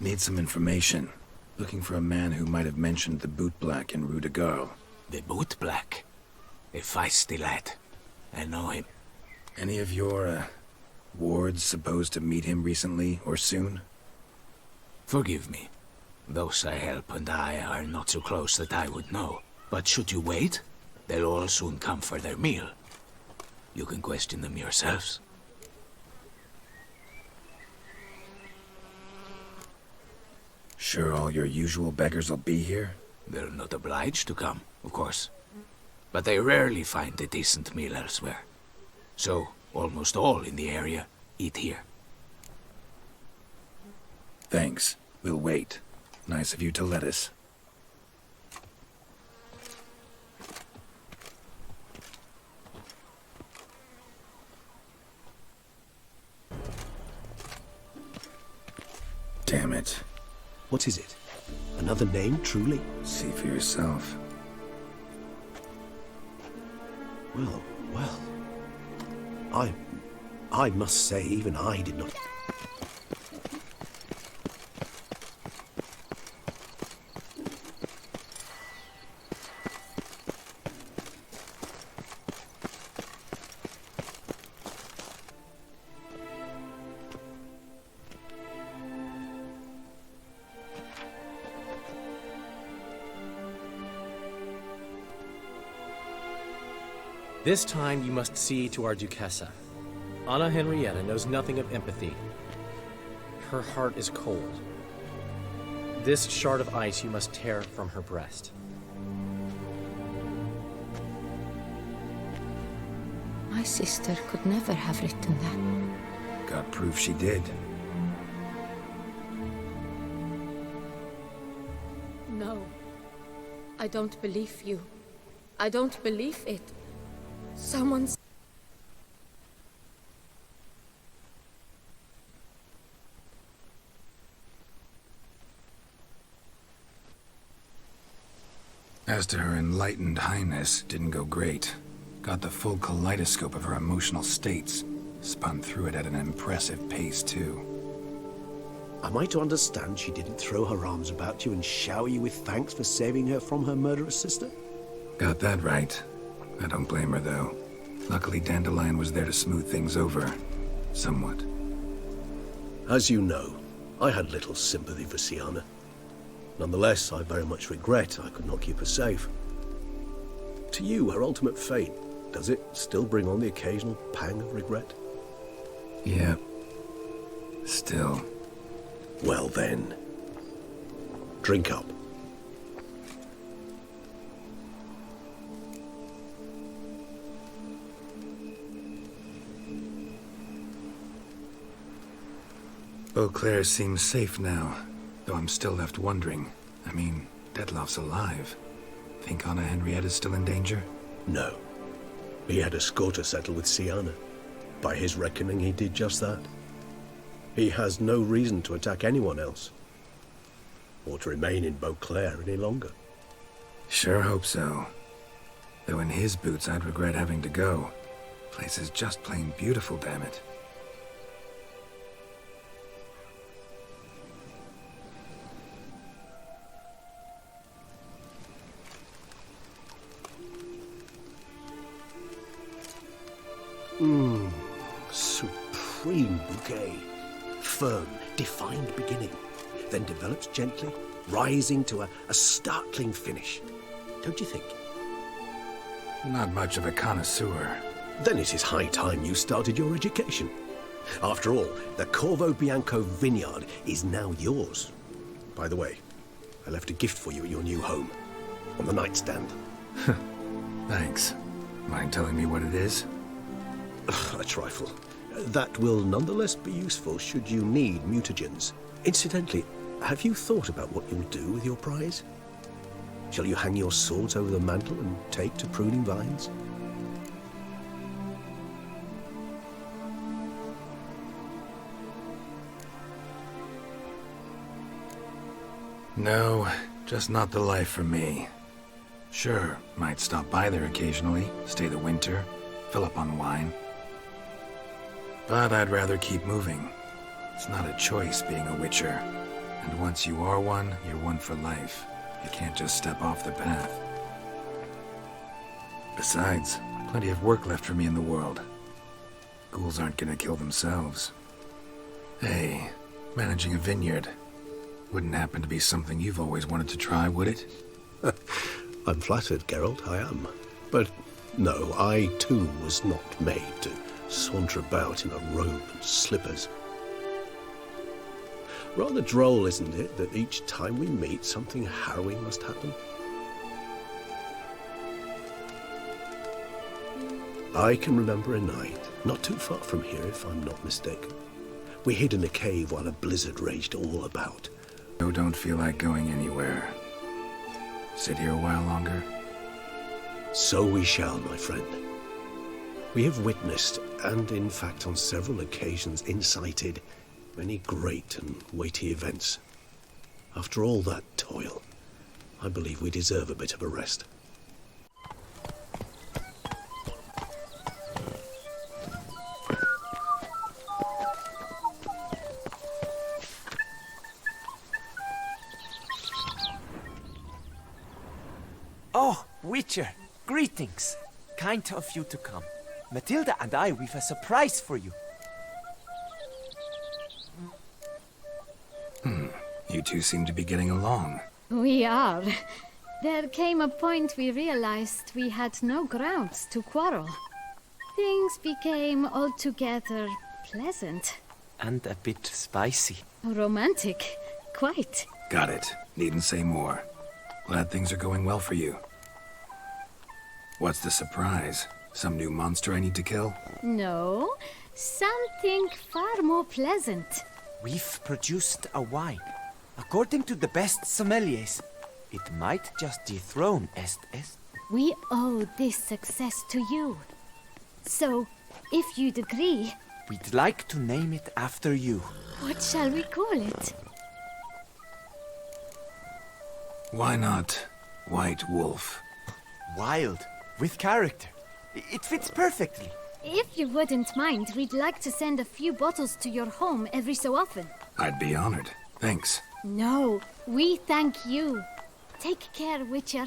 Need some information. Looking for a man who might have mentioned the Boot Black in Rue de Garl. The Boot Black? A feisty lad. I know him. Any of your, wards supposed to meet him recently or soon? Forgive me. Those I help and I are not so close that I would know. But should you wait, they'll all soon come for their meal. You can question them yourselves. Sure all your usual beggars will be here? They're not obliged to come, of course. But they rarely find a decent meal elsewhere. So, almost all in the area eat here. Thanks. We'll wait. Nice of you to let us. Damn it. What is it? Another name, truly? See for yourself. Well, well. I must say, even I did not... This time you must see to our Duchessa. Anna Henrietta knows nothing of empathy. Her heart is cold. This shard of ice you must tear from her breast. My sister could never have written that. Got proof she did. No. I don't believe you. I don't believe it. Someone's... As to her enlightened highness, didn't go great. Got the full kaleidoscope of her emotional states. Spun through it at an impressive pace, too. Am I to understand she didn't throw her arms about you and shower you with thanks for saving her from her murderous sister? Got that right. I don't blame her, though. Luckily, Dandelion was there to smooth things over. Somewhat. As you know, I had little sympathy for Syanna. Nonetheless, I very much regret I could not keep her safe. To you, her ultimate fate, does it still bring on the occasional pang of regret? Yeah. Still. Well then. Drink up. Beauclair seems safe now, though I'm still left wondering. I mean, Detloff's alive. Think Anna Henrietta's still in danger? No. He had a score to settle with Syanna. By his reckoning, he did just that. He has no reason to attack anyone else. Or to remain in Beauclair any longer. Sure hope so. Though in his boots, I'd regret having to go. Place is just plain beautiful, damn it. Supreme bouquet. Firm, defined beginning, then develops gently, rising to a startling finish. Don't you think? Not much of a connoisseur. Then it is high time you started your education. After all, the Corvo Bianco vineyard is now yours. By the way, I left a gift for you at your new home, on the nightstand. Thanks. Mind telling me what it is? A trifle. That will nonetheless be useful should you need mutagens. Incidentally, have you thought about what you'll do with your prize? Shall you hang your swords over the mantle and take to pruning vines? No, just not the life for me. Sure, might stop by there occasionally, stay the winter, fill up on wine. But I'd rather keep moving. It's not a choice being a witcher, And once you are one, you're one for life. You can't just step off the path. Besides, plenty of work left for me in the world. Ghouls aren't gonna kill themselves. Hey, managing a vineyard. Wouldn't happen to be something you've always wanted to try, would it? I'm flattered, Geralt, I am. But no, I too was not made to saunter about in a robe and slippers. Rather droll, isn't it, that each time we meet, something harrowing must happen? I can remember a night, not too far from here if I'm not mistaken. We hid in a cave while a blizzard raged all about. No, don't feel like going anywhere. Sit here a while longer? So we shall, my friend. We have witnessed, and in fact on several occasions incited, many great and weighty events. After all that toil, I believe we deserve a bit of a rest. Oh, Witcher, greetings. Kind of you to come. Matilda and I, we've a surprise for you. You two seem to be getting along. We are. There came a point we realized we had no grounds to quarrel. Things became altogether pleasant. And a bit spicy. Romantic. Quite. Got it. Needn't say more. Glad things are going well for you. What's the surprise? Some new monster I need to kill? No, something far more pleasant. We've produced a wine. According to the best sommeliers, it might just dethrone Est. We owe this success to you. So, if you'd agree, We'd like to name it after you. what shall we call it? Why not White Wolf? Wild, with character. It fits perfectly. If you wouldn't mind, we'd like to send a few bottles to your home every so often. I'd be honored. Thanks. No, we thank you. Take care, Witcher.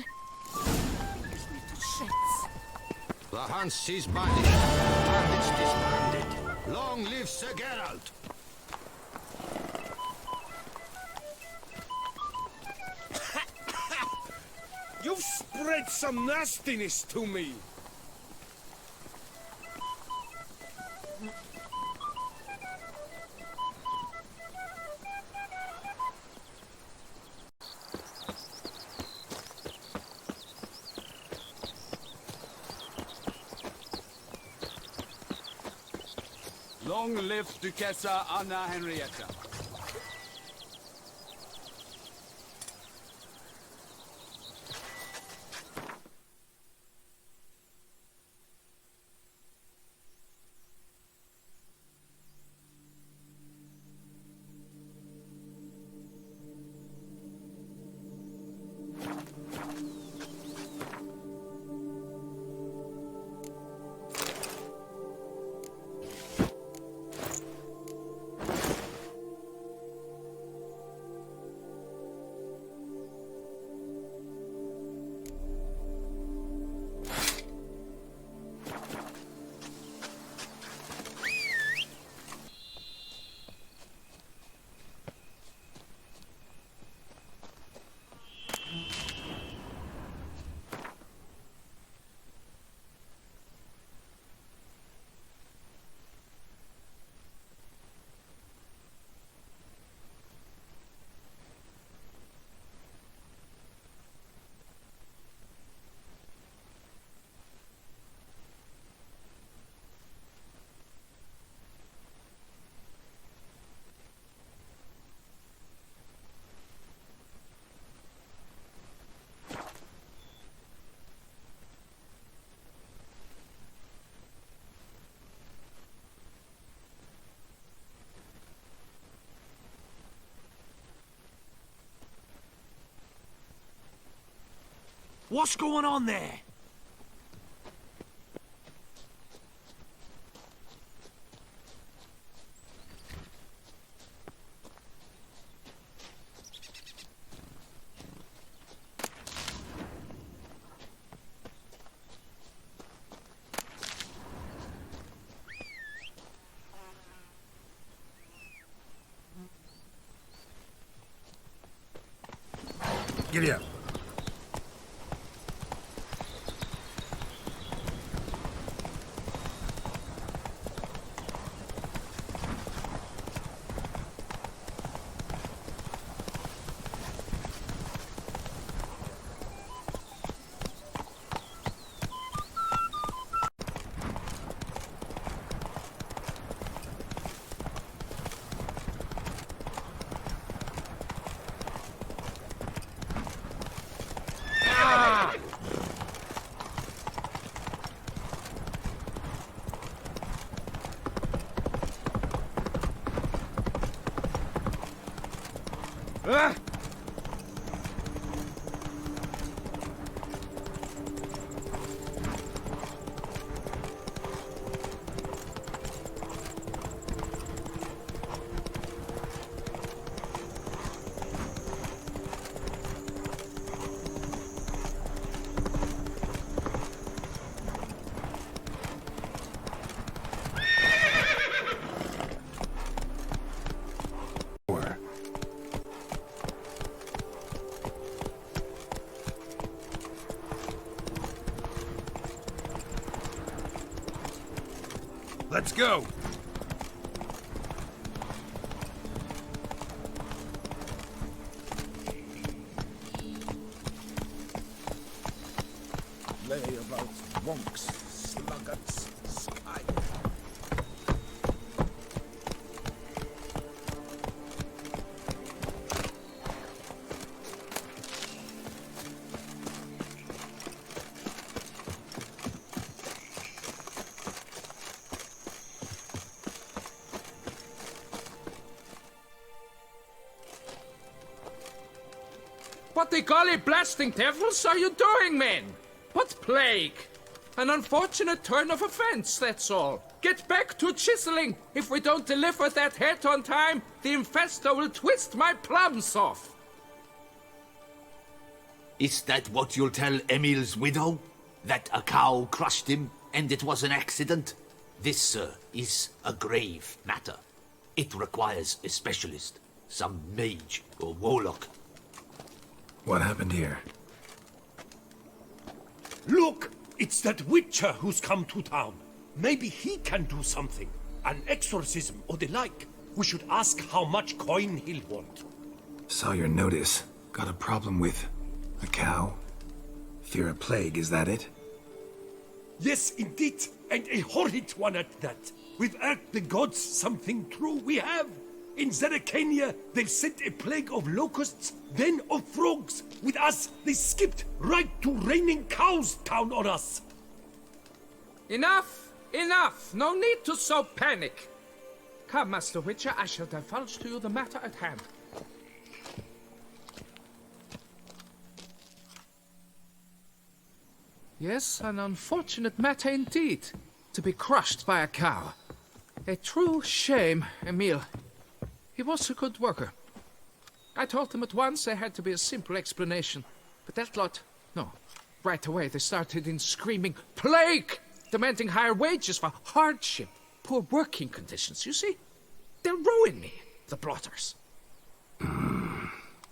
The Huns is banished. Bandits disbanded. Long live Sir Geralt! You've spread some nastiness to me. Long live Duchessa Anna Henrietta. What's going on there? Giddy up. Let's go! Lay about wonks, sluggards, sky. What the golly blasting devils are you doing, men? What plague? An unfortunate turn of events, that's all. Get back to chiseling. If we don't deliver that head on time, the infestor will twist my plums off. Is that what you'll tell Emil's widow? That a cow crushed him and it was an accident? This, sir, is a grave matter. It requires a specialist, some mage or warlock. What happened here? Look! It's that witcher who's come to town. Maybe he can do something. An exorcism or the like. We should ask how much coin he'll want. Saw your notice. Got a problem with a cow? Fear a plague, is that it? Yes, indeed. And a horrid one at that. We've irked the gods something true, we have. In Zeracania, they've sent a plague of locusts, then of frogs. With us, they skipped right to raining cows down on us. Enough! Enough! No need to so panic. Come, Master Witcher, I shall divulge to you the matter at hand. Yes, an unfortunate matter indeed. To be crushed by a cow. A true shame, Emil. He was a good worker. I told them at once there had to be a simple explanation. But that lot, no. Right away they started in screaming, "Plague!" Demanding higher wages for hardship, poor working conditions, you see? They'll ruin me, the blotters.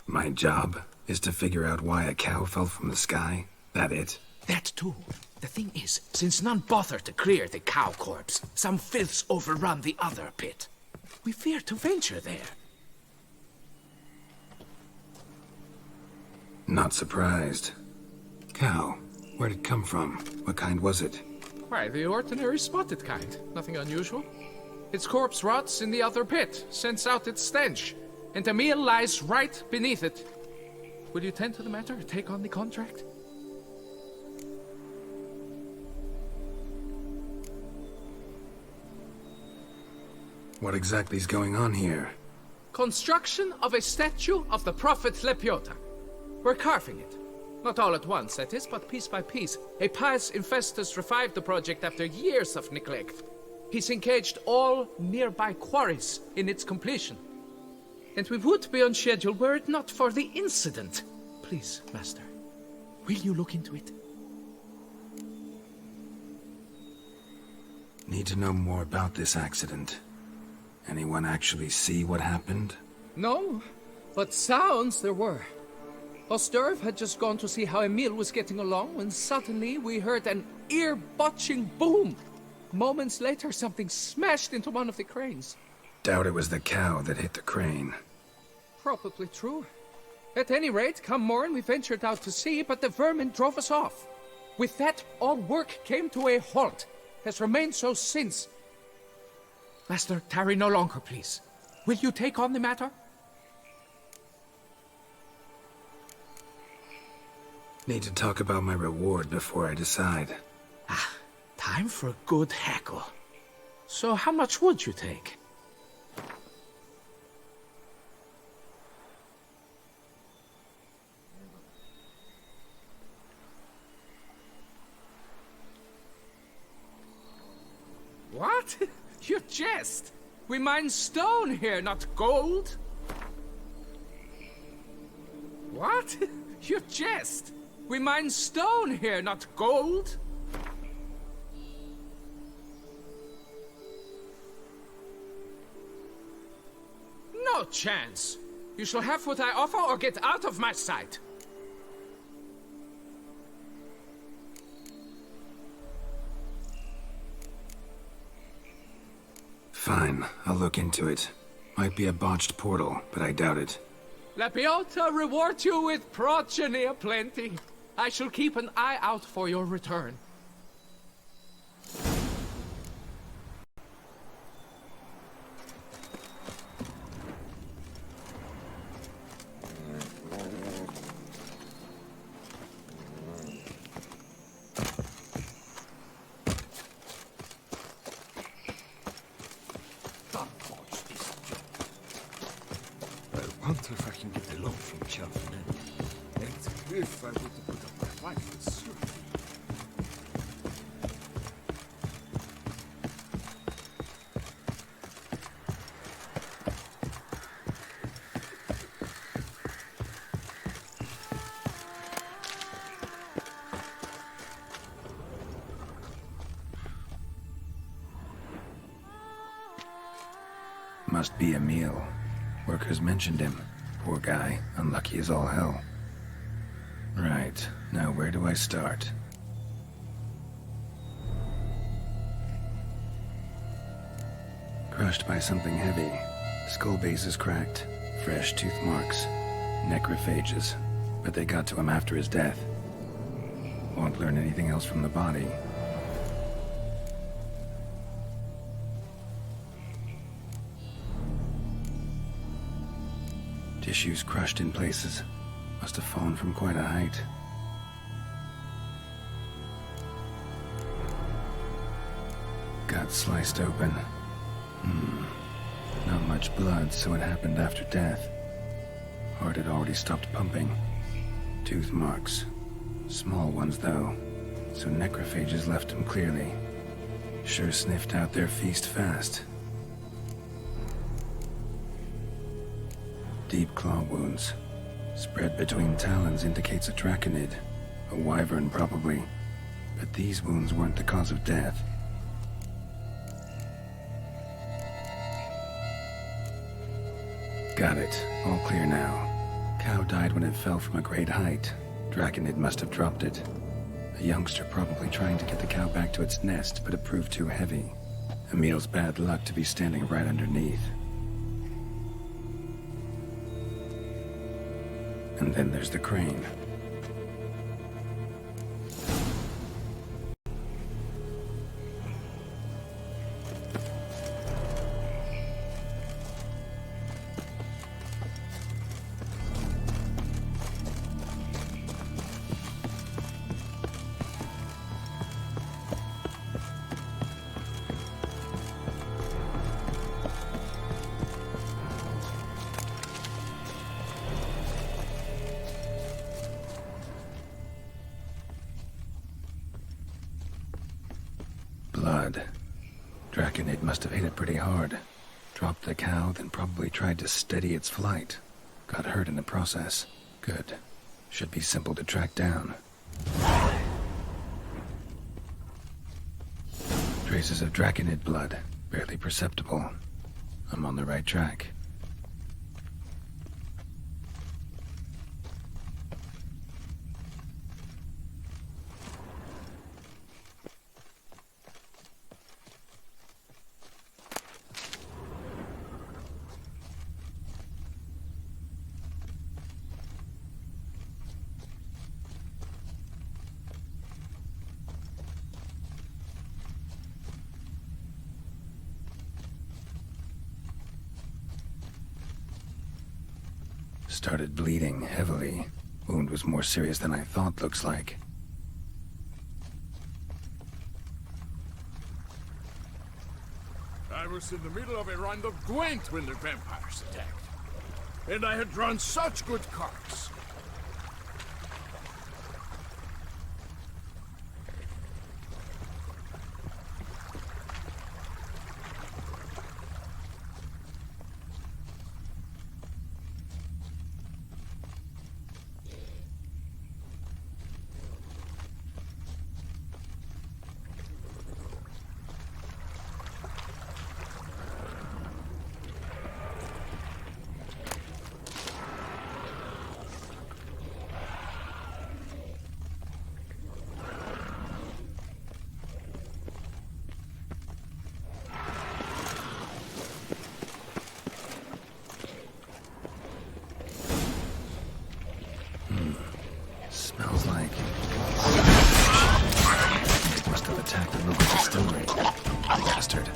My job is to figure out why a cow fell from the sky. That it? That too. The thing is, since none bother to clear the cow corpse, some filths overrun the other pit. We fear to venture there. Not surprised. Cow. Where'd it come from? What kind was it? Why, the ordinary spotted kind. Nothing unusual. Its corpse rots in the other pit, sends out its stench, and Emil lies right beneath it. Will you tend to the matter, take on the contract? What exactly is going on here? Construction of a statue of the prophet Lepiota. We're carving it. Not all at once, that is, but piece by piece. A pious infestus revived the project after years of neglect. He's engaged all nearby quarries in its completion. And we would be on schedule were it not for the incident. Please, Master, will you look into it? Need to know more about this accident. Anyone actually see what happened? No, but sounds there were. Osturv had just gone to see how Emil was getting along when suddenly we heard an ear-botching boom. Moments later, something smashed into one of the cranes. Doubt it was the cow that hit the crane. Probably true. At any rate, come morn we ventured out to sea, but the vermin drove us off. With that, all work came to a halt. Has remained so since. Master, tarry no longer, please. Will you take on the matter? Need to talk about my reward before I decide. Time for a good hackle. So how much would you take? What? You jest! We mine stone here, not gold! What? You jest! We mine stone here, not gold! No chance! You shall have what I offer or get out of my sight! Fine, I'll look into it. Might be a botched portal, but I doubt it. Lapiota reward you with progeny aplenty. I shall keep an eye out for your return. I wonder if I can get the loan from Cheltenham. And if I were to put up my rifle, certainly. Must be Emil. Workers mentioned him. Poor guy, unlucky as all hell. Right, now where do I start? Crushed by something heavy. Skull base is cracked. Fresh tooth marks. Necrophages. But they got to him after his death. Won't learn anything else from the body. Tissues crushed in places. Must have fallen from quite a height. Gut sliced open. Not much blood, so it happened after death. Heart had already stopped pumping. Tooth marks. Small ones, though. So necrophages left him clearly. Sure sniffed out their feast fast. Deep claw wounds. Spread between talons indicates a draconid. A wyvern, probably. But these wounds weren't the cause of death. Got it. All clear now. Cow died when it fell from a great height. Draconid must have dropped it. A youngster probably trying to get the cow back to its nest, but it proved too heavy. Emil's bad luck to be standing right underneath. And then there's the crane. Blood. Draconid must have hit it pretty hard. Dropped the cow, then probably tried to steady its flight. Got hurt in the process. Good. Should be simple to track down. Traces of Draconid blood. Barely perceptible. I'm on the right track. Started bleeding heavily. Wound was more serious than I thought, looks like. I was in the middle of a round of Gwent when the vampires attacked. And I had drawn such good cards. Smells like... It must have attacked the local distillery. Bastard.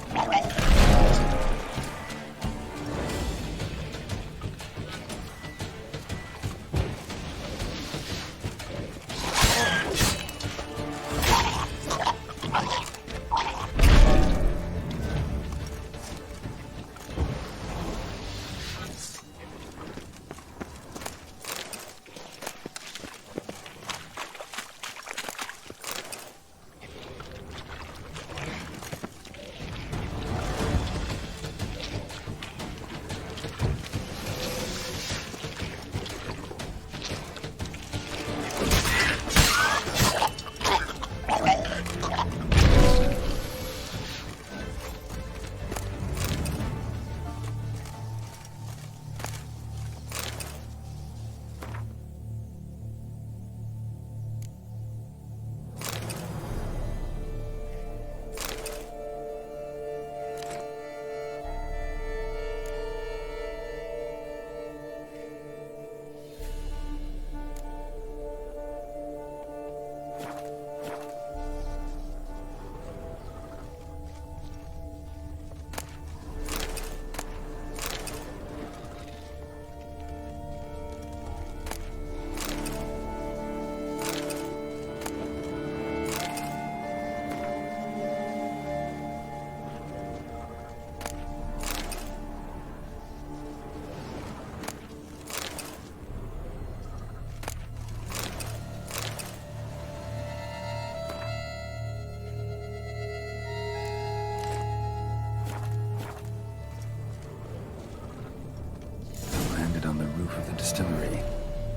Of the distillery,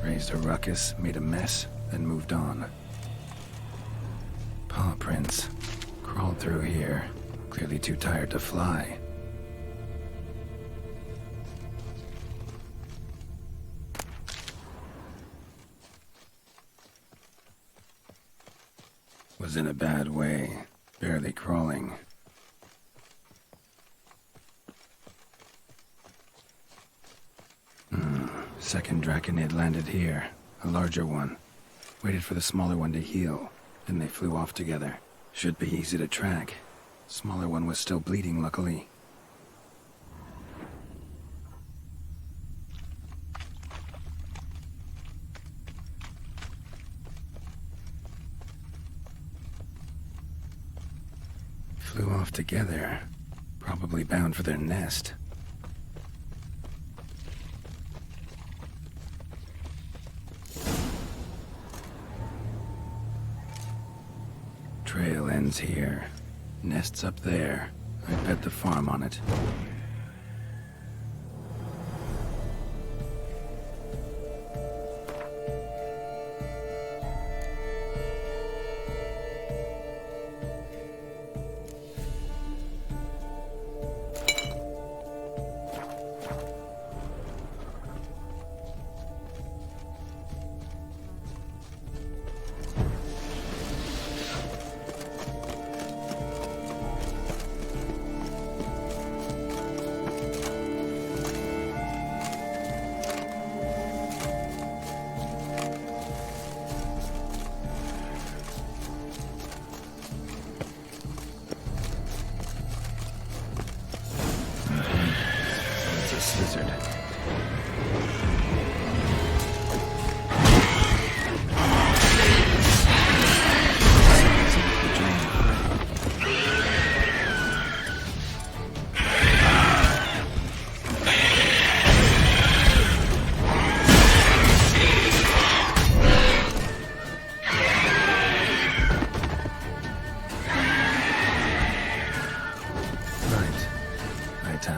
raised a ruckus, made a mess, then moved on. Paw prints. Crawled through here, clearly too tired to fly. Was in a bad way, barely crawling. Second Draconid landed here, a larger one. Waited for the smaller one to heal, then they flew off together. Should be easy to track. Smaller one was still bleeding, luckily. Flew off together, probably bound for their nest. Trail ends here. Nest's up there. I bet the farm on it. It's a lizard.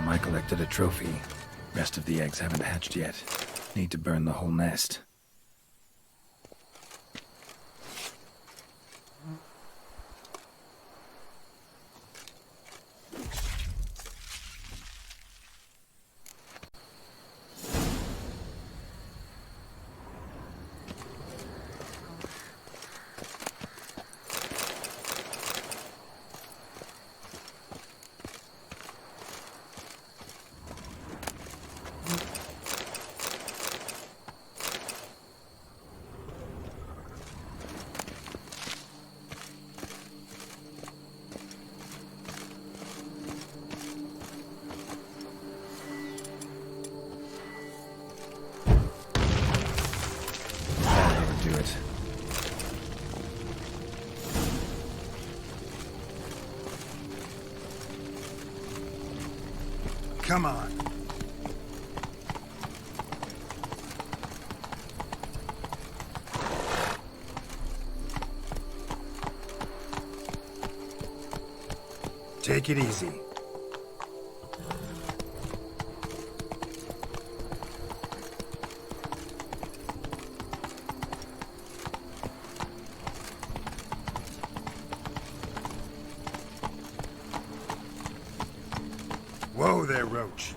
I collected a trophy. Rest of the eggs haven't hatched yet. Need to burn the whole nest. Do it. Come on. Take it easy. Whoa there, Roach.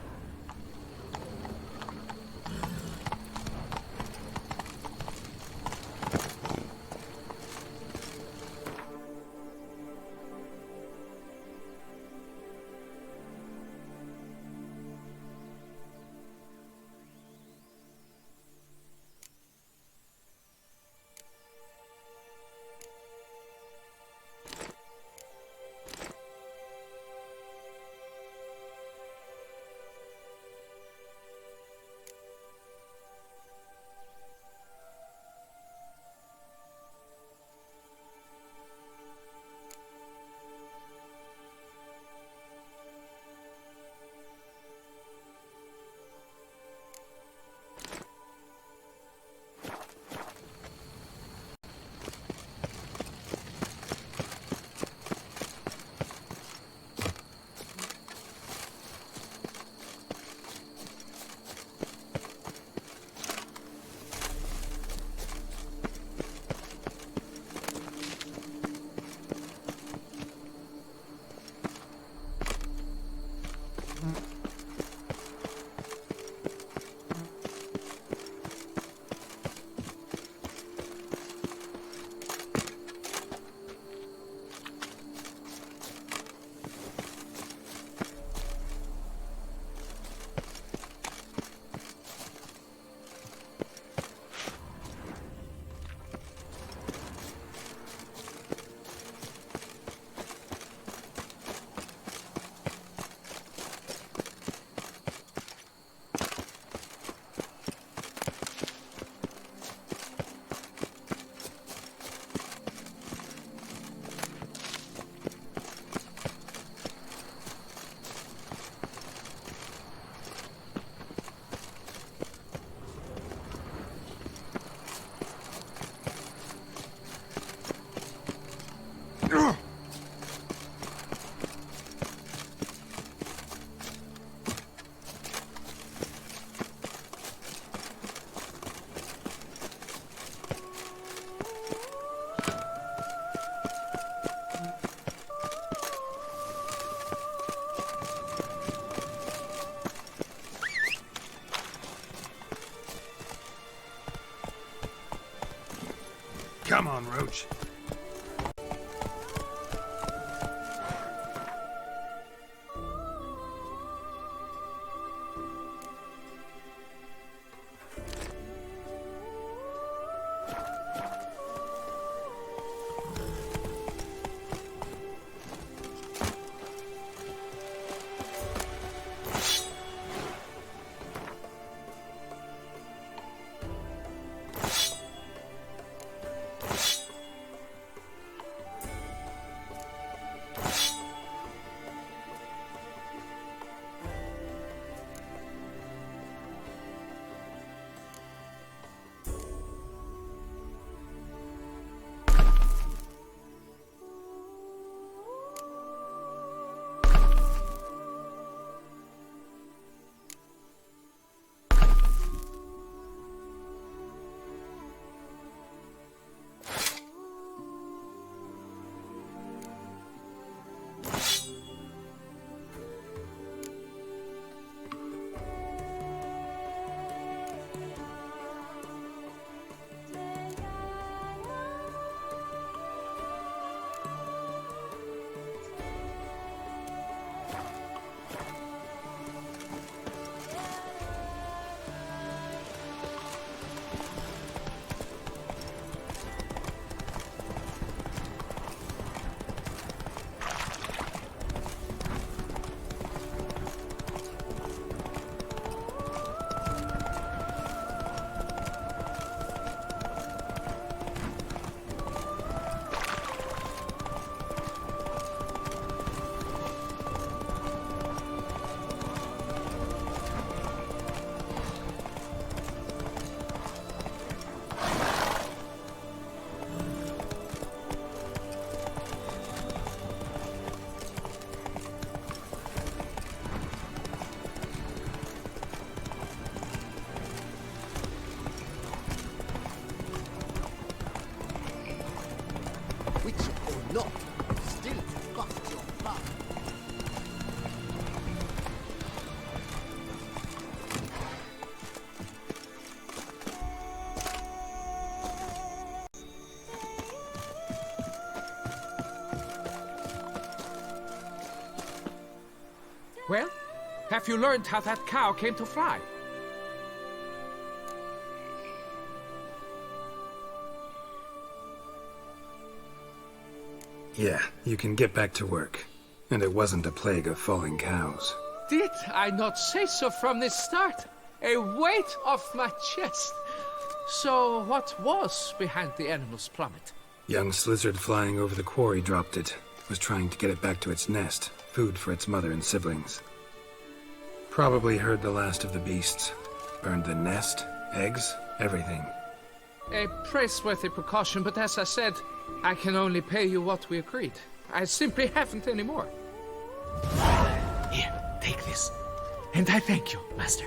Come on, Roach. not still got your blood. Well, have you learned how that cow came to fly? Yeah, you can get back to work. And it wasn't a plague of falling cows. Did I not say so from the start? A weight off my chest. So what was behind the animal's plummet? Young Slizzard flying over the quarry dropped it. Was trying to get it back to its nest. Food for its mother and siblings. Probably heard the last of the beasts. Burned the nest, eggs, everything. A praiseworthy precaution, but as I said, I can only pay you what we agreed. I simply haven't any more. Here, take this. And I thank you, Master.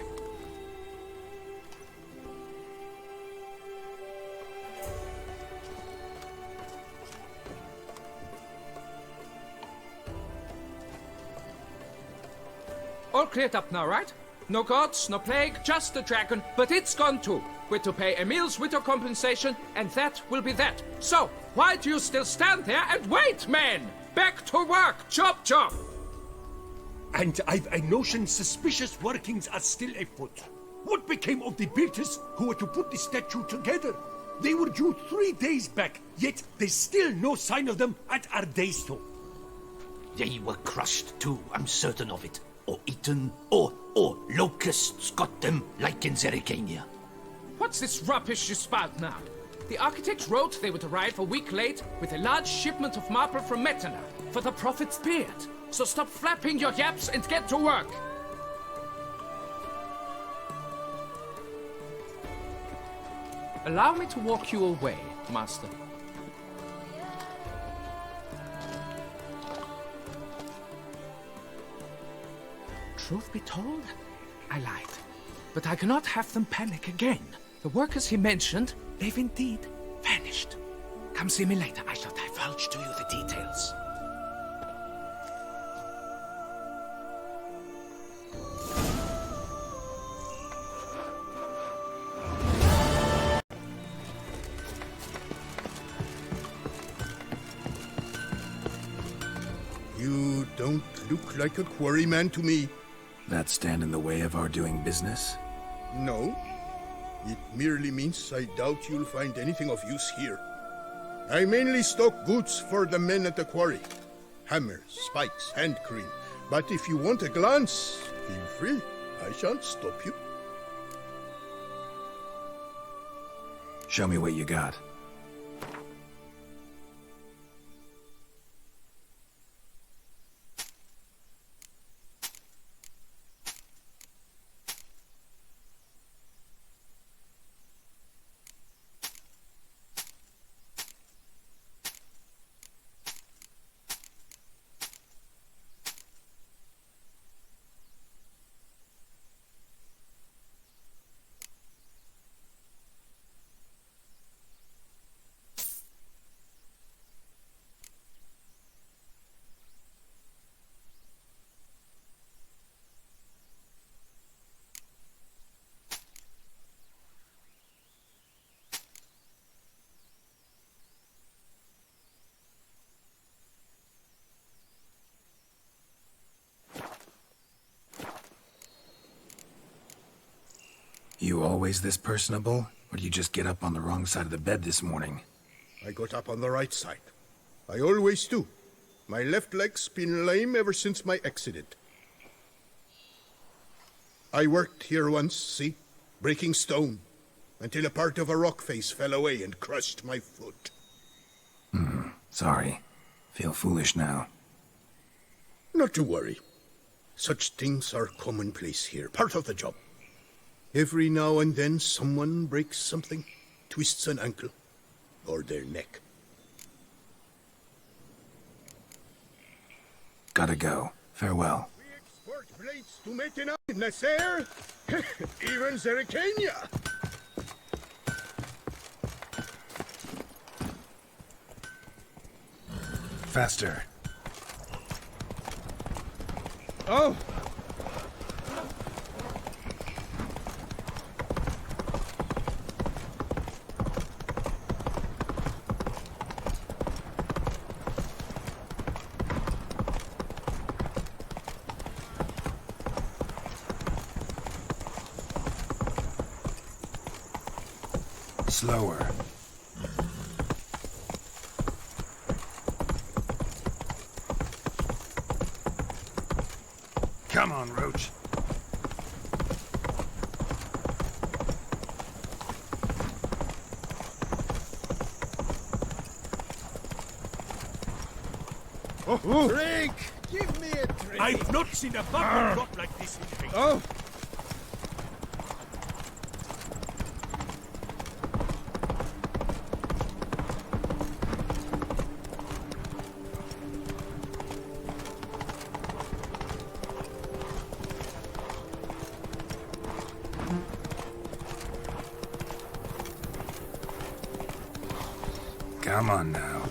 All cleared up now, right? No gods, no plague, just the dragon, but it's gone too. We're to pay Emil's widow compensation, and that will be that. So, why do you still stand there and wait, men? Back to work! Chop, chop! And I've a notion suspicious workings are still afoot. What became of the builders who were to put the statue together? They were due 3 days back, yet there's still no sign of them at Ardeisto. They were crushed too, I'm certain of it. Or eaten, or locusts got them, like in Zerrikania. What's this rubbish you spout now? The architect wrote they would arrive a week late with a large shipment of marble from Metana for the prophet's beard. So stop flapping your yaps and get to work. Allow me to walk you away, Master. Truth be told, I lied. But I cannot have them panic again. The workers he mentioned, they've indeed vanished. Come see me later. I shall divulge to you the details. You don't look like a quarryman to me. That stand in the way of our doing business? No. It merely means I doubt you'll find anything of use here. I mainly stock goods for the men at the quarry. Hammers, spikes, hand cream. But if you want a glance, feel free. I shan't stop you. Show me what you got. You always this personable? Or do you just get up on the wrong side of the bed this morning? I got up on the right side. I always do. My left leg's been lame ever since my accident. I worked here once, see? Breaking stone. Until a part of a rock face fell away and crushed my foot. Sorry. Feel foolish now. Not to worry. Such things are commonplace here, part of the job. Every now and then someone breaks something, twists an ankle, or their neck. Gotta go. Farewell. We export blades to Metana, Nasser, even Zerrikania. Faster. Oh! Slower. Come on, Roach. Drink! Give me a drink! I've not seen a bubble drop like this in Haiti. Oh! Come on now.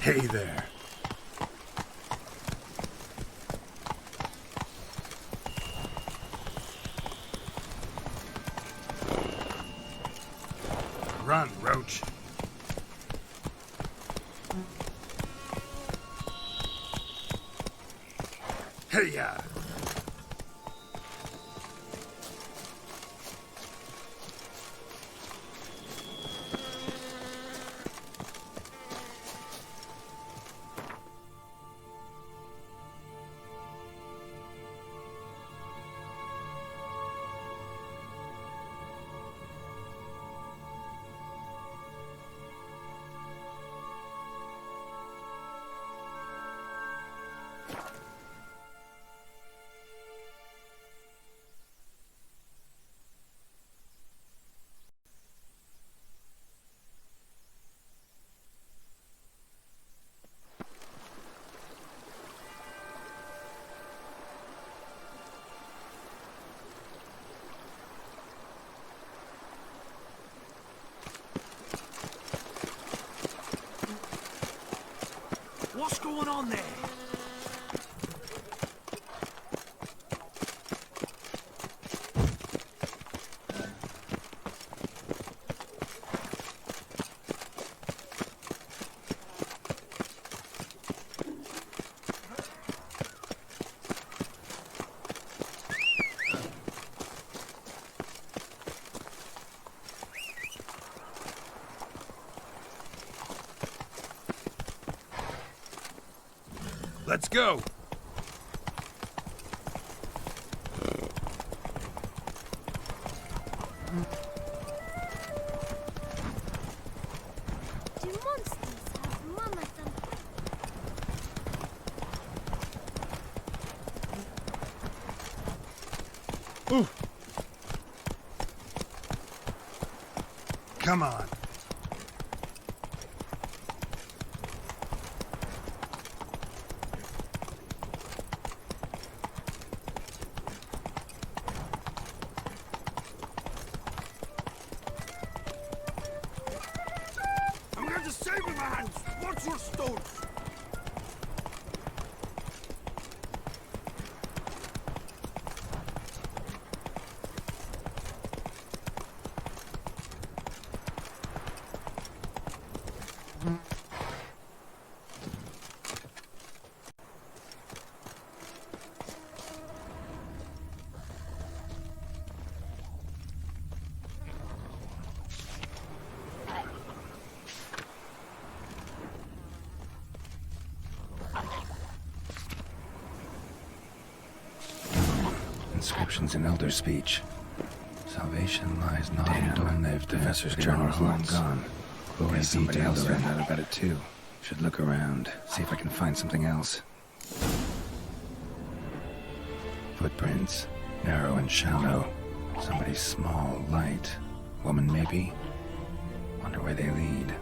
Hey there. Run, Roach. Hey-ya! What's going on there? Let's go! The monsters have Mama Ooh. Come on. I'm going to save my hands! Watch your stones! inscriptions in Elder speech. Salvation lies not in Dolnev. Professor's journal's long gone. Chloe, somebody else found out about it too. Should look around, see if I can find something else. Footprints, narrow and shallow. Somebody small, light. Woman, maybe? Wonder where they lead.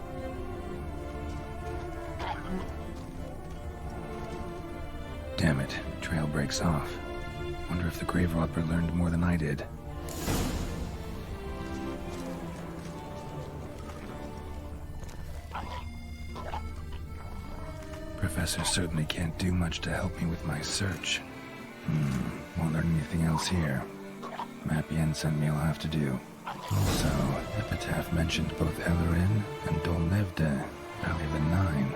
Damn it, trail breaks off. Wonder if the grave robber learned more than I did. Professor certainly can't do much to help me with my search. Won't learn anything else here. Map Yen sent me will have to do. Also, Epitaph mentioned both Ellerin and Dolnevde, Valley of the Nine.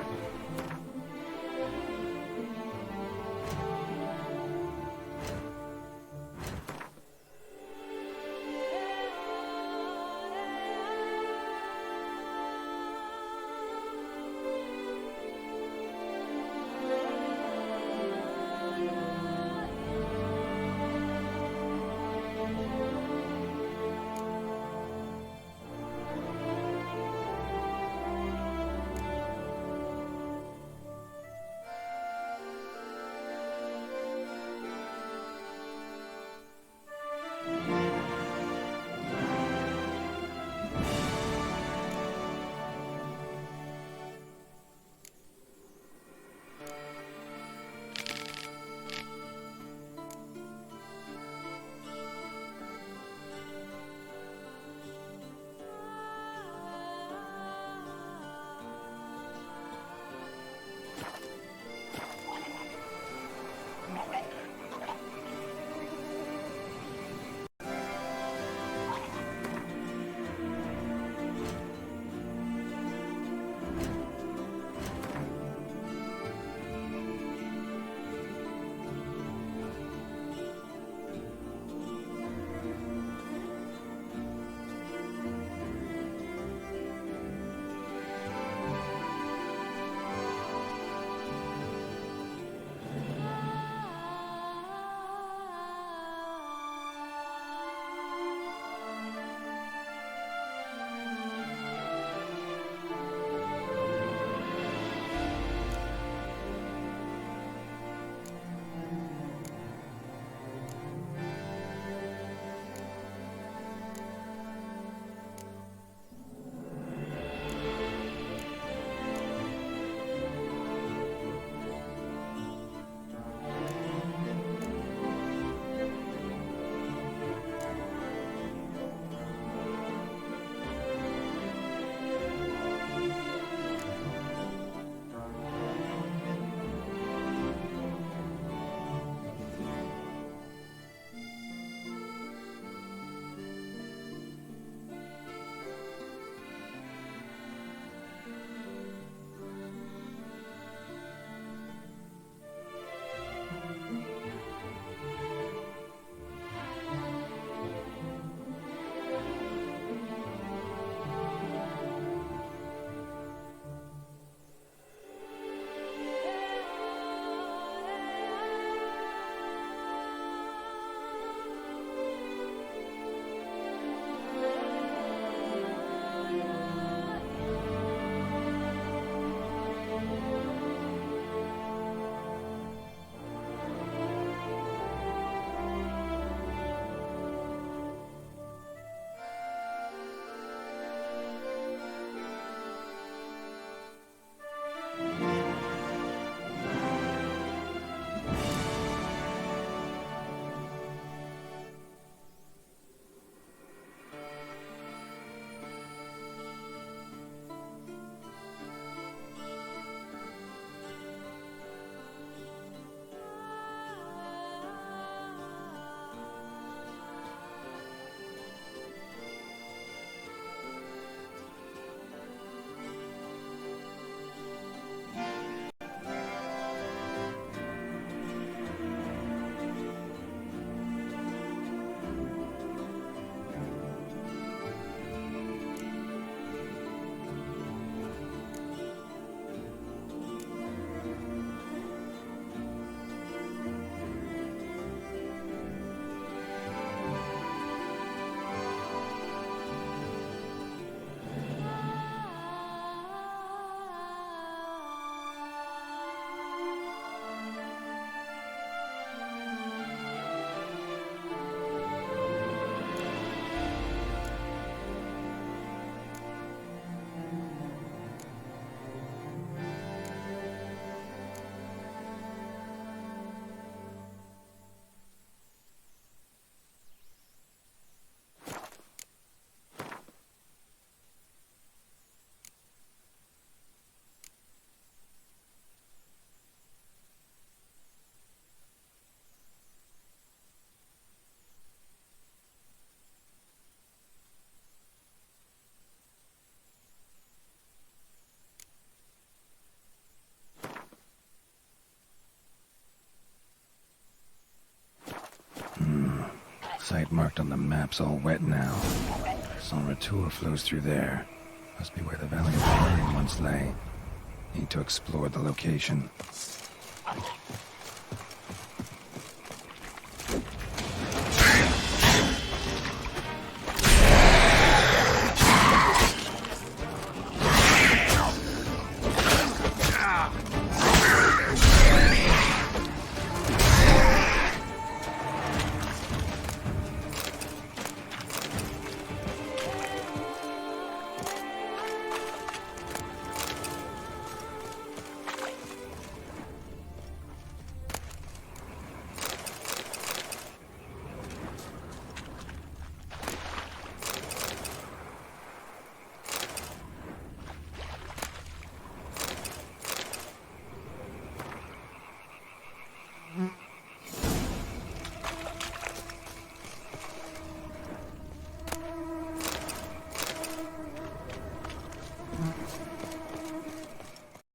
site marked on the map's all wet now. San Retour flows through there. Must be where the Valley of Flame once lay. Need to explore the location. Mm.